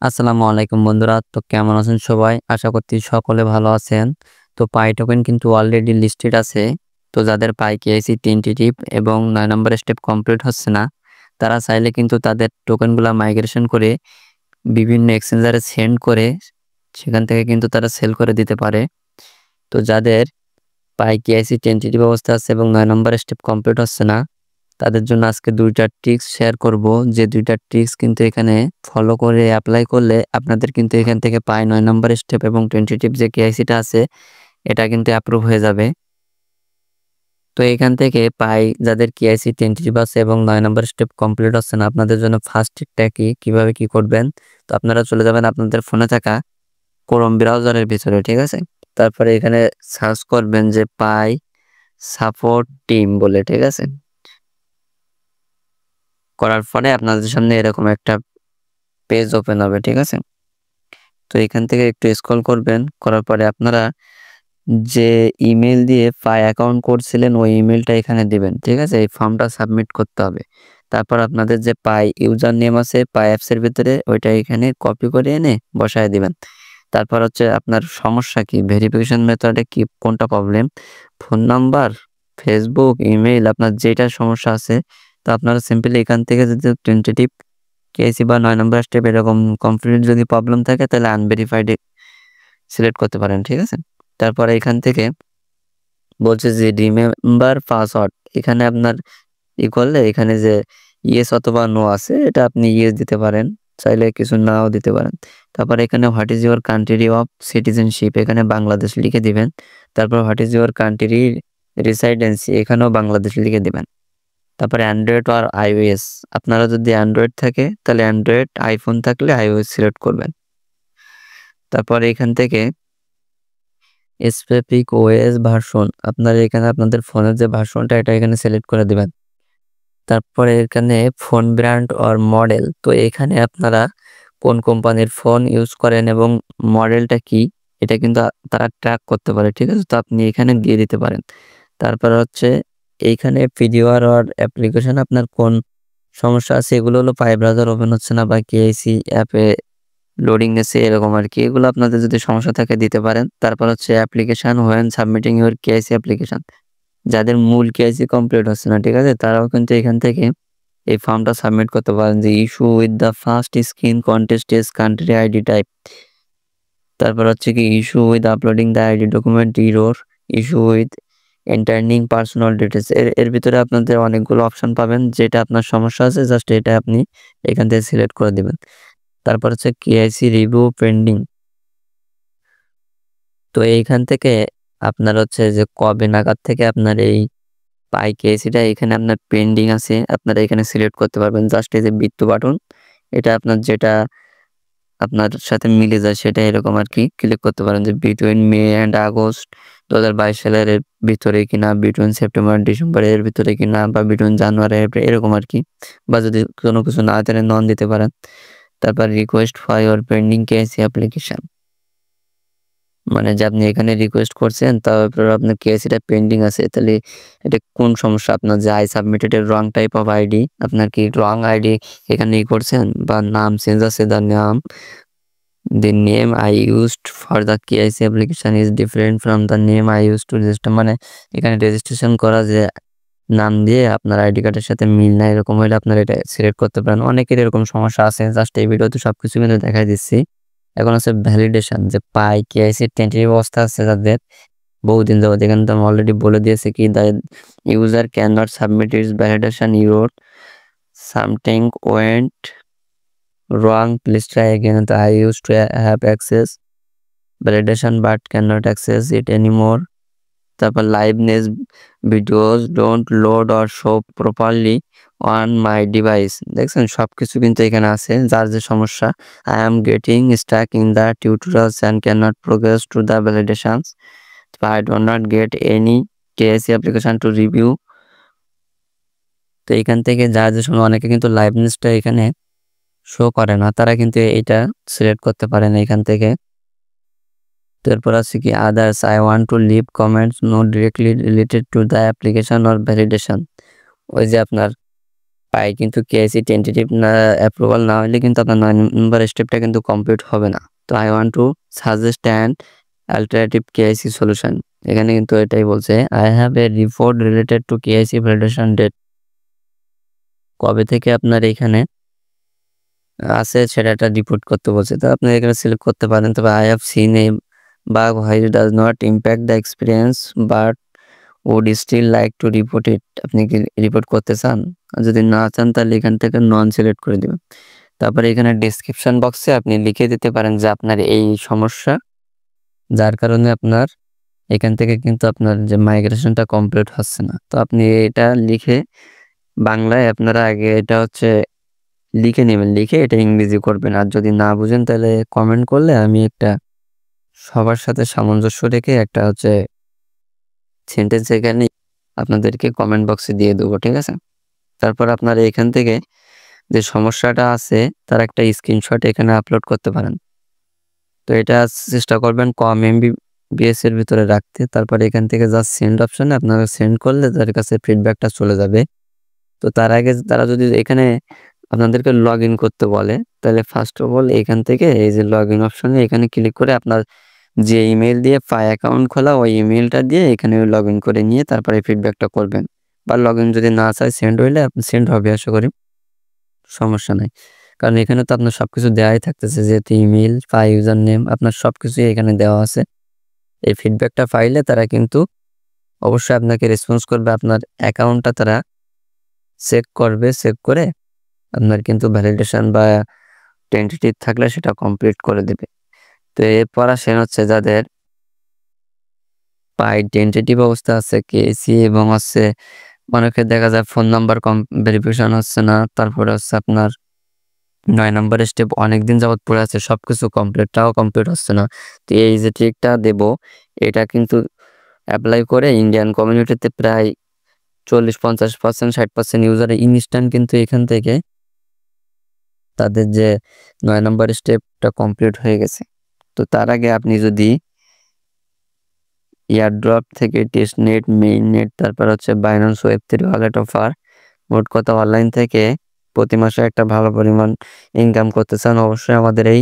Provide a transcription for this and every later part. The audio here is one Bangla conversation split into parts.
আসসালামু আলাইকুম বন্ধুরা। তো কেমন আছেন সবাই? আশা করছি সকলে ভালো আছেন। তো পাই টোকেন কিন্তু অলরেডি লিস্টেড আছে। তো যাদের পাই কেআইসি টেন্টেটিভ এবং 9 নম্বরের স্টেপ কমপ্লিট হচ্ছে না, তারা চাইলে কিন্তু তাদের টোকেনগুলা মাইগ্রেশন করে বিভিন্ন এক্সচেঞ্জারে সেন্ড করে সেখান থেকে কিন্তু তারা সেল করে দিতে পারে। তো যাদের পাই কেআইসি টেন্টেটিভ অবস্থা আছে এবং 9 নম্বরের স্টেপ কমপ্লিট হচ্ছে না, তাদের জন্য আজকে 2টা ট্রিক্স শেয়ার করব। যে 2টা ট্রিক্স কিন্তু এখানে ফলো করে অ্যাপ্লাই করলে আপনাদের কিন্তু এখান থেকে পাই 9 নম্বর স্টেপ এবং টেন্টেটিভ যে কেআইসিটা আছে এটা কিন্তু অ্যাপ্রুভ হয়ে যাবে। তো এখান থেকে পাই যাদের কেআইসি টেন্টেটিভ আছে এবং 9 নম্বর স্টেপ কমপ্লিট হচ্ছে না, আপনাদের জন্য ফার্স্ট ট্রিকটা কিভাবে কি করবেন। তো আপনারা চলে যাবেন আপনাদের ফোনে থাকা ক্রোম ব্রাউজারের ভিতরে, ঠিক আছে। তারপরে এখানে সার্চ করবেন যে পাই সাপোর্ট টিম বলে, ঠিক আছে। করার পরে আপনাদের সামনে এরকম একটা পেজ ওপেন হবে, ঠিক আছে। তো এখান থেকে একটু স্ক্রল করবেন, করার পরে আপনারা যে ইমেল দিয়ে পাই অ্যাকাউন্ট করছিলেন ওই ইমেলটা এখানে দিবেন, ঠিক আছে। এই ফর্মটা সাবমিট করতে হবে। তারপর আপনাদের যে পাই ইউজার নেম আছে পাই অ্যাপসের ভিতরে ওইটা এখানে কপি করে এনে বসায় দিবেন। তারপর হচ্ছে আপনার সমস্যা কি, ভেরিফিকেশন মেথডে কি কোনটা problem, phone number, Facebook, email, আপনার যেটা সমস্যা আছে, তো আপনারা সিম্পলি এখান থেকে যদি টেন্টেটিভ কেআইসি বা 9 নম্বর স্টেপ এরকম কমপ্লিট যদি প্রবলেম থাকে তাহলে আনভেরিফাইড সিলেক্ট করতে পারেন, ঠিক আছে। তারপরে এখান থেকে বলছে যে রিমেম্বার পাসওয়ার্ড, এখানে আপনার করলে এখানে যে ইয়েস অথবা নো আছে এটা আপনি ইয়েস দিতে পারেন, চাইলে কিছু নাও দিতে পারেন। তারপর এখানে what is your country of citizenship, এখানে বাংলাদেশ লিখে দিবেন। তারপর what is your country residency, এখানেও বাংলাদেশ লিখে দিবেন। তারপরে অ্যান্ড্রয়েড আর আইওএস, আপনারা যদি অ্যান্ড্রয়েড থাকে তাহলে অ্যান্ড্রয়েড, আইফোন থাকলে আইওএস সিলেক্ট করবেন। তারপর এখান থেকে স্পেসিফিক ওএস ভার্সন, আপনারা এখানে আপনাদের ফোনের যে ভার্সনটা এটা এখানে সিলেক্ট করে দিবেন। তারপরে এখানে ফোন ব্র্যান্ড অর মডেল, তো এখানে আপনারা কোন কোম্পানির ফোন ইউজ করেন এবং মডেলটা কি এটা কিন্তু তারা ট্র্যাক করতে পারে, ঠিক আছে। তো আপনি এখানে দিয়ে দিতে পারেন। তারপর হচ্ছে এইখানে ভিডিও আর অ্যাপ্লিকেশন আপনার কোন সমস্যা আছে, এগুলো হলো পাই ব্রাউজার ওপেন হচ্ছে না বা কেআইসি অ্যাপে লোডিং এসে এরকম আর কি, এগুলো আপনাদের যদি সমস্যা থাকে দিতে পারেন। তারপর হচ্ছে application when submitting your KYC application, যাদের মূল কেআইসি কমপ্লিট হচ্ছে না, ঠিক আছে, তারাও কিন্তু এখান থেকে এই ফর্মটা সাবমিট করতে পারেন যে issue with the first screen contest is country ID type. তারপর হচ্ছে কি issue with uploading the ID document error, issue with entering personal details, এর ভিতরে আপনাদের অনেকগুলো অপশন পাবেন, যেটা আপনার সমস্যা আছে জাস্ট এটা আপনি এখান থেকে সিলেক্ট করে দিবেন। তারপর হচ্ছে কেআইসি রিভিউ পেন্ডিং, তো এইখান থেকে আপনার হচ্ছে যে কবে নাগাদ থেকে আপনার এই পাই কেআইসিটা এখানে আপনার পেন্ডিং আছে আপনারা এখানে সিলেক্ট করতে পারবেন। জাস্ট এই যে বৃত্ত বাটন, এটা আপনার যেটা আপনার সাথে মিলে যায় সেটা এরকম আর কি ক্লিক করতে পারেন যে বিটুইন মে অ্যান্ড আগস্ট 2022 সালের ভিতরে কিনা, বিটুইন সেপ্টেম্বর ডিসেম্বর এর ভিতরে কিনা, বা বিটুইন জানুয়ারি এপ্রিল এরকম আর কি, বা যদি কোনো কিছু না জানেন নন দিতে পারেন। তারপর request for your pending KYC application, মানে যে আপনি এখানে রিকোয়েস্ট করছেন তারপর আপনার কেআইসিটা পেন্ডিং আছে, তাহলে এটা কোন সমস্যা আপনার, যে আই সাবমিটেড এর রং টাইপ অফ আইডি, আপনার কি রং আইডি এখানে করছেন, বা নাম চেঞ্জ আছে, the name I used for the KIC application is different from the name I used to register, মানে এখানে রেজিস্ট্রেশন করা যে নাম দিয়ে আপনার আইডি কার্ডের সাথে মিল না, এরকম হলে আপনারা এটা সিলেক্ট করতে পারেন। অনেকের এরকম সমস্যা আছে, জাস্ট এই ভিডিওতে সবকিছু কিন্তু দেখাই দিচ্ছি। এখন আছে ভ্যালিডেশন, যে পাই কেআইসি টেন্টেটিভ অবস্থা আছে যাদের বহুদিন যাবত, এখানে তো আমি অলরেডি বলে দিয়েছি কি the user can not submit it's validation your something went wrong, please try again. I used to have access validation but cannot access it anymore. তারপর liveness videos don't load or show properly on my device, দেখছেন সবকিছু কিন্তু এখানে আছে যার যে সমস্যা। I am getting stuck in the tutorials and cannot progress to the validations. I do not get any KIC application to review. তো এখান থেকে যার যে সময় অনেকে কিন্তু লাইভনেসটা এখানে শো করে না, তারা কিন্তু এটা সিলেক্ট করতে পারেন এখান থেকে। তারপর আছে কি others, I want to leave comments not directly related to the application or validation, ওই যে আপনার পাই কিন্তু কেওয়াইসি টেন্টেটিভ না অ্যাপ্রুভাল না হলে কিন্তু আপনার 9 নম্বর স্টেপটা কিন্তু কমপ্লিট হবে না। তো I want to suggest an alternative KYC solution. এখানে কিন্তু এটাই বলছে, I have a report related to KYC validation date. কবে থেকে আপনার এখানে আছে সেটা একটা রিপোর্ট করতে বলছে। তো আপনি এখানে সিলেক্ট করতে পারেন। তবে I have seen a bug which does not impact the experience but would still like to report it. আপনি কি রিপোর্ট করতে চান? আর যদি না চান তাহলে এখান থেকে নন সিলেক্ট করে দেবেন। তারপরে এখানে ডেসক্রিপশন বক্সে আপনি লিখে দিতে পারেন যে আপনার এই সমস্যা, যার কারণে আপনার এখান থেকে কিন্তু আপনার যে মাইগ্রেশনটা কমপ্লিট হচ্ছে না। তো আপনি এটা লিখে বাংলায় আপনারা আগে এটা হচ্ছে লিখে নেবেন, লিখে এটা ইংরেজি করবেন। আর যদি না বুঝেন তাহলে কমেন্ট করলে আমি একটা সবার সাথে সামঞ্জস্য রেখে একটা হচ্ছে সেন্টেন্স এখানে আপনাদেরকে কমেন্ট বক্সে দিয়ে দেবো, ঠিক আছে? তারপর আপনারা এখান থেকে যে সমস্যাটা আছে তার একটা স্ক্রিনশট এখানে আপলোড করতে পারেন। তো এটা চেষ্টা করবেন কম MB এর ভিতরে রাখতে। তারপরে এখান থেকে জাস্ট সেন্ড অপশনে আপনারা সেন্ড করলে তার কাছে ফিডব্যাকটা চলে যাবে। তো তার আগে তারা যদি এখানে আপনাদেরকে লগ ইন করতে বলে তাহলে ফার্স্ট অফ অল এখান থেকে এই যে লগ ইন অপশনে এখানে ক্লিক করে আপনার যে ইমেল দিয়ে পাই অ্যাকাউন্ট খোলা ওই ইমেলটা দিয়ে এখানে লগ ইন করে নিয়ে তারপরে ফিডব্যাকটা করবেন। বা লগ ইন যদি না চায় সেন্ড হইলে সেন্ড হবে, আশা করি সমস্যা নাই। কারণ এখানে তো আপনার সবকিছু দেওয়াই থাকতেছে, যেহেতু ইমেল পাই ইউজার নেম আপনার সবকিছুই এখানে দেওয়া আছে। এই ফিডব্যাকটা পাইলে তারা কিন্তু অবশ্যই আপনাকে রেসপন্স করবে, আপনার অ্যাকাউন্টটা তারা চেক করবে, চেক করে আপনার কিন্তু ভ্যালিডেশন বা টেন্টেটিভ থাকলে সেটা কমপ্লিট করে দেবে। তো এরপর আসেন হচ্ছে যাদের পাই টেন্টেটিভ অবস্থা আছে কেসি এবং হচ্ছে অনেকে দেখা যায় ফোন নাম্বার ভেরিফিকেশন হচ্ছে না, তারপরে হচ্ছে আপনার 9 নম্বর স্টেপ অনেকদিন যাবত পড়ে আছে, সবকিছু কমপ্লিটটাও কমপ্লিট হচ্ছে না। তো এই যে ট্রিকটা দেব এটা কিন্তু অ্যাপ্লাই করে ইন্ডিয়ান কমিউনিটিতে প্রায় 40-50% 60% ইউজার ইনস্ট্যান্ট কিন্তু এখান থেকে তাদের যে 9 নম্বর স্টেপটা কমপ্লিট হয়ে গেছে। তো তার আগে আপনি যদি এয়ারড্রপ থেকে টেস্টনেট, মেইননেট, তারপর হচ্ছে বাইন্যান্স ওয়েব3 ওয়ালেট অফার, মোট কথা অনলাইন থেকে প্রতি মাসে একটা ভালো পরিমাণ ইনকাম করতে চান, অবশ্যই আমাদের এই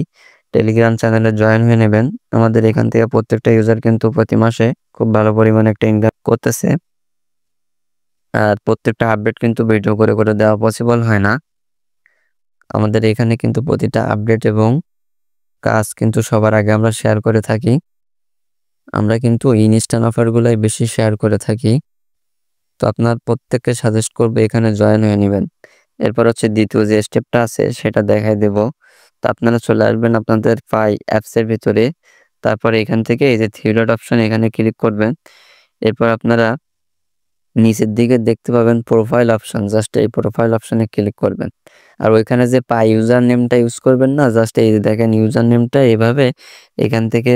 টেলিগ্রাম চ্যানেলে জয়েন হয়ে নেবেন। আমাদের এখান থেকে প্রত্যেকটা ইউজার কিন্তু প্রতি মাসে খুব ভালো পরিমাণে একটা ইনকাম করতেছে। আর প্রত্যেকটা আপডেট কিন্তু ভিডিও করে করে দেওয়া পসিবল হয় না। আমাদের এখানে কিন্তু প্রতিটা আপডেট এবং কাজ কিন্তু সবার আগে আমরা শেয়ার করে থাকি। আমরা কিন্তু ইনস্ট্যান্ট অফারগুলাই বেশি শেয়ার করে থাকি। তো আপনার প্রত্যেককে সাজেস্ট করবো এখানে জয়েন হয়ে নেবেন। এরপর হচ্ছে দ্বিতীয় যে স্টেপটা আছে সেটা দেখাই দেব। তো আপনারা চলে আসবেন আপনাদের পাই অ্যাপসের ভিতরে। তারপরে এখান থেকে এই যে থ্রি ডট অপশন এখানে ক্লিক করবেন। এরপর আপনারা নিচের দিকে দেখতে পাবেন প্রোফাইল অপশন, জাস্ট এই প্রোফাইল অপশনে ক্লিক করবেন। আর ওইখানে যে পাই ইউজার নেমটা ইউজ করবেন না, জাস্ট এই দেখেন ইউজার নেমটা এভাবে এখান থেকে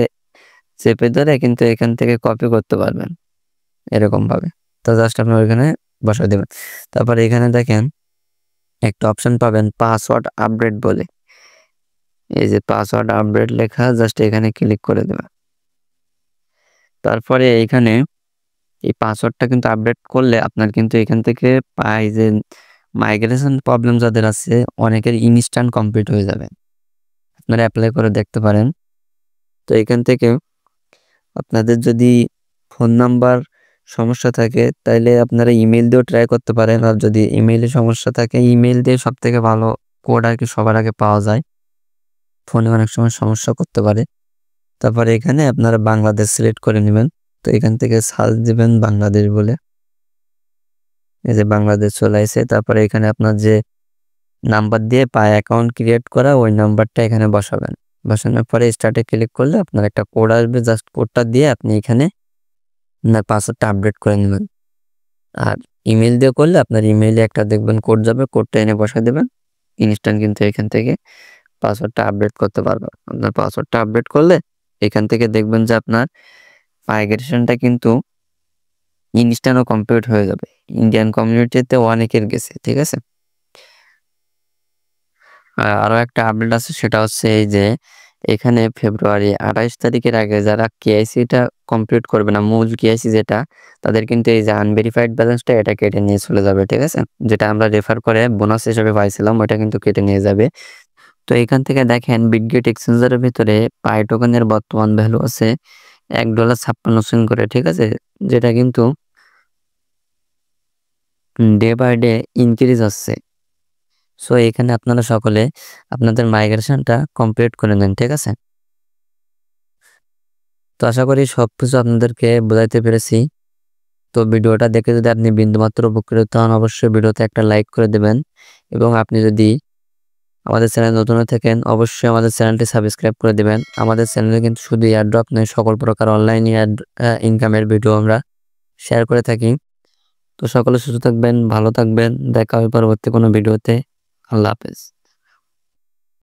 চেপে ধরে কিন্তু এখান থেকে কপি করতে পারবেন এরকমভাবে। তো জাস্ট আপনার ওইখানে বসায় দেবেন। তারপরে এখানে দেখেন একটা অপশন পাবেন পাসওয়ার্ড আপডেট বলে, এই যে পাসওয়ার্ড আপডেট লেখা, জাস্ট এখানে ক্লিক করে দেবেন। তারপরে এইখানে এই পাসওয়ার্ডটা কিন্তু আপডেট করলে আপনার কিন্তু এখান থেকে পাই যে মাইগ্রেশন প্রবলেম যাদের আছে অনেকের ইনস্ট্যান্ট কমপ্লিট হয়ে যাবে, আপনারা অ্যাপ্লাই করে দেখতে পারেন। তো এখান থেকে আপনাদের যদি ফোন নাম্বার সমস্যা থাকে তাইলে আপনারা ইমেল দিয়েও ট্রাই করতে পারেন। আর যদি ইমেইলে সমস্যা থাকে ইমেল দিয়ে সব থেকে ভালো কোড আর কি সবার আগে পাওয়া যায়, ফোনে অনেক সময় সমস্যা করতে পারে। তারপরে এখানে আপনারা বাংলাদেশ সিলেক্ট করে নেবেন। তো এখান থেকে সার্চ দিবেন বাংলাদেশ বলে, এই যে বাংলাদেশ চলে আসে। তারপরে এখানে আপনার যে নাম্বার দিয়ে পাই অ্যাকাউন্ট ক্রিয়েট করা ওই নাম্বারটা এখানে বসাবেন। বসানোর পরে স্টার্টে ক্লিক করলে আপনার একটা কোড আসবে, জাস্ট কোডটা দিয়ে আপনি এখানে আপনার পাসওয়ার্ডটা আপডেট করে নেবেন। আর ইমেল দিয়ে করলে আপনার ইমেইলে একটা দেখবেন কোড যাবে, কোডটা এনে বসায় দেবেন, ইনস্ট্যান্ট কিন্তু এখান থেকে পাসওয়ার্ডটা আপডেট করতে পারবেন। আপনার পাসওয়ার্ডটা আপডেট করলে এখান থেকে দেখবেন যে আপনার মাইগ্রেশনটা কিন্তু ইনস্ট্যান্টও কমপ্লিট হয়ে যাবে। ইন্ডিয়ান কমিউনিটিতে অনেকের গেছে, ঠিক আছে। আরও একটা আপডেট আছে, সেটা হচ্ছে এই যে এখানে ফেব্রুয়ারি 28 তারিখের আগে যারা কেআইসিটা কমপ্লিট করবে না, মূল কেআইসি যেটা, তাদের কিন্তু এই যে আনভেরিফাইড ব্যালেন্সটা এটা কেটে নিয়ে চলে যাবে, ঠিক আছে? যেটা আমরা রেফার করে বোনাস হিসেবে পাইছিলাম ওটা কিন্তু কেটে নিয়ে যাবে। তো এখান থেকে দেখেন বিটগেট এক্সচেঞ্জারের ভিতরে পাই টোকেনের বর্তমান ভ্যালু আছে $1.56 করে, ঠিক আছে? যেটা কিন্তু ডে বাই ডে ইনক্রিজ হচ্ছে। সো এখানে আপনারা সকলে আপনাদের মাইগ্রেশনটা কমপ্লিট করে নেন, ঠিক আছে? তো আশা করি সবকিছু আপনাদেরকে বোঝাইতে পেরেছি। তো ভিডিওটা দেখে যদি আপনি বিন্দুমাত্র উপকৃত হন, অবশ্যই ভিডিওতে একটা লাইক করে দেবেন, এবং আপনি যদি আমাদের চ্যানেল নতুন হয়ে থাকেন অবশ্যই আমাদের চ্যানেলটি সাবস্ক্রাইব করে দেবেন। আমাদের চ্যানেলে কিন্তু শুধু এয়ারড্রপ নয়, সকল প্রকার অনলাইন ইনকামের ভিডিও আমরা শেয়ার করে থাকি। তো সকলে সুস্থ থাকবেন, ভালো থাকবেন, দেখা হবে পরবর্তী কোনো ভিডিওতে। আল্লাহ হাফেজ।